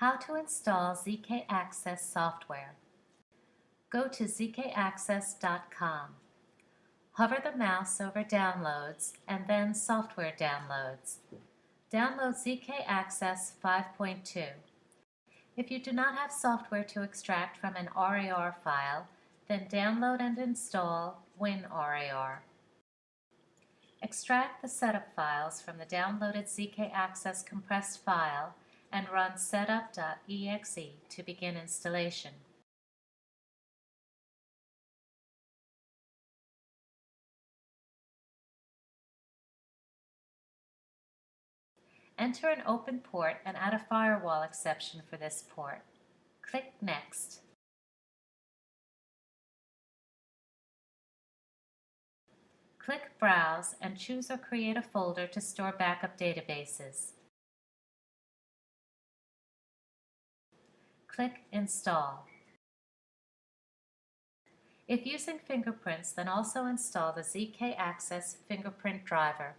How to install ZK Access software. Go to zkaccess.com. Hover the mouse over Downloads and then Software Downloads. Download ZK Access 5.2. If you do not have software to extract from an RAR file, then download and install WinRAR. Extract the setup files from the downloaded ZK Access compressed file and run setup.exe to begin installation. Enter an open port and add a firewall exception for this port. Click Next. Click Browse and choose or create a folder to store backup databases. Click Install. If using fingerprints, then also install the ZK Access fingerprint driver.